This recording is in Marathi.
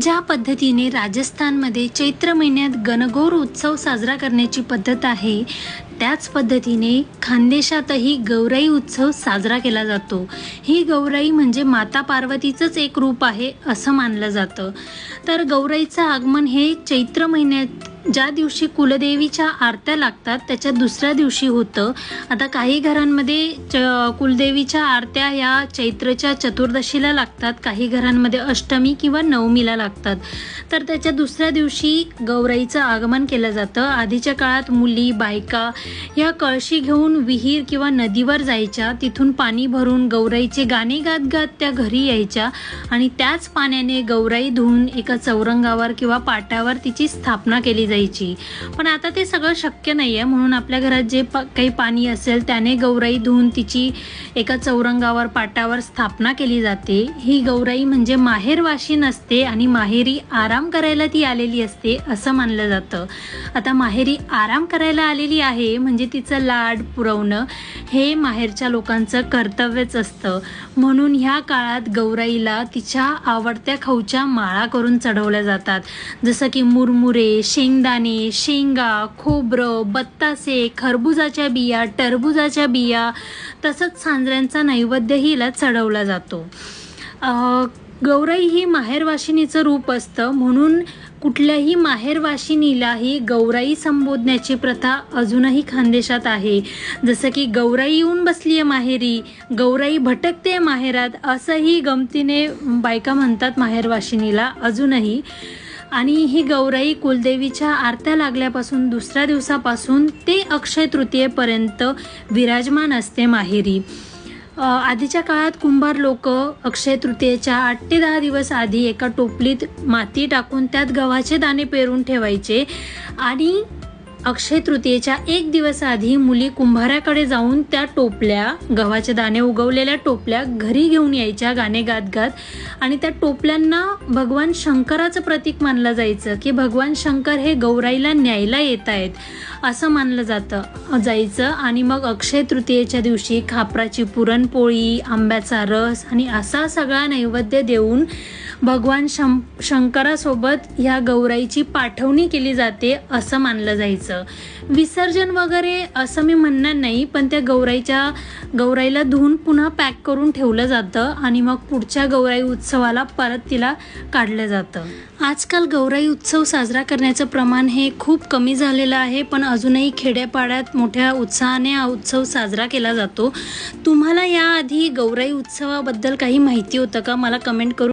ज्या पद्धतीने राजस्थानमध्ये चैत्र महिन्यात गणगौर उत्सव साजरा करण्याची पद्धत आहे, त्याच पद्धतीने खानदेशातही गौराई उत्सव साजरा केला जातो। ही गौराई म्हणजे माता पार्वतीचंच एक रूप आहे असं मानलं जातं। तर गौराईचं आगमन हे चैत्र महिन्यात ज्या दिवशी कुलदेवीच्या आरत्या लागतात त्याच्या दुसऱ्या दिवशी होतं। आता काही घरांमध्ये कुलदेवीच्या आरत्या या चैत्रच्या चतुर्दशीला लागतात, काही घरांमध्ये अष्टमी किंवा नवमीला लागतात। तर त्याच्या दुसऱ्या दिवशी गौराईचं आगमन केलं जातं। आधीच्या काळात मुली बायका या कळशी घेऊन विहीर किंवा नदीवर जायच्या, तिथून पाणी भरून गौराईचे गाणे गात गात त्या घरी यायच्या आणि त्याच पाण्याने गौराई धुवून एका चौरंगावर किंवा पाटावर तिची स्थापना केली जायची। पण आता ते सगळं शक्य नाहीये, म्हणून आपल्या घरात जे काही पाणी असेल त्याने गौराई धुवून तिची एका चौरंगावर पाटावर स्थापना केली जाते। ही गौराई म्हणजे माहेरवाशी नसते आणि माहेरी आराम करायला ती आलेली असते असं मानलं जातं। आता माहेरी आराम करायला आलेली आहे म्हणजे तिचं लाड पुरवणं हे माहेरच्या लोकांचं कर्तव्यच असतं। म्हणून ह्या काळात गौराईला तिच्या आवडत्या खाऊच्या माळा करून चढवल्या जातात, जसं की मुरमुरे, शेंगदाणे, शेंगा, खोबरं, बत्तासे, खरबुजाच्या बिया, टरबुजाच्या बिया, तसंच सांजऱ्यांचा नैवेद्यही हिला चढवला जातो। गौराई ही माहेरवाशिनीचं रूप असतं, म्हणून कुठल्याही माहेरवाशिनीला ही गौराई संबोधण्याची प्रथा अजूनही खानदेशात आहे। जसं की गौराई येऊन बसली आहे माहेरी, गौराई भटकते माहेरात, असंही गमतीने बायका म्हणतात माहेरवाशिनीला अजूनही। आणि ही गौराई कुलदेवीच्या आरत्या लागल्यापासून दुसऱ्या दिवसापासून ते अक्षय तृतीयेपर्यंत विराजमान असते माहेरी। आधीच्या काळात कुंभार लोक अक्षय तृतीयेच्या 8 ते 10 दिवस आधी एका टोपलीत माती टाकून त्यात गव्हाचे दाणे पेरून ठेवायचे आणि अक्षय तृतीयेच्या 1 दिवस आधी मुली कुंभाराकडे जाऊन त्या टोपल्या, गव्हाचे दाणे उगवलेल्या टोपल्या घरी घेऊन यायच्या गाणे गात गात, आणि त्या टोपल्यांना भगवान शंकराचं प्रतीक मानलं जायचं की भगवान शंकर हे गौराईला न्यायला येत आहेत असं मानलं जायचं। आणि मग अक्षय तृतीयेच्या दिवशी खापराची पुरणपोळी, आंब्याचा रस आणि असा सगळा नैवेद्य देऊन भगवान शंकरासोबत ह्या गौराईची पाठवणी केली जाते असं मानलं जायचं। विसर्जन वगैरे असं मी म्हणणार नाही, पण त्या गौराईला धुवून पुन्हा पॅक करून ठेवलं जातं आणि मग पुढच्या गौराई उत्सवाला परत तिला काढलं जातं। आजकाल गौराई उत्सव साजरा करण्याचं प्रमाण हे खूप कमी झालेलं आहे, पण अजूनही खेड्यापाड्यात मोठ्या उत्साहाने हा उत्सव साजरा केला जातो। तुम्हाला याआधी गौराई उत्सवाबद्दल काही माहिती होतं का? मला कमेंट करून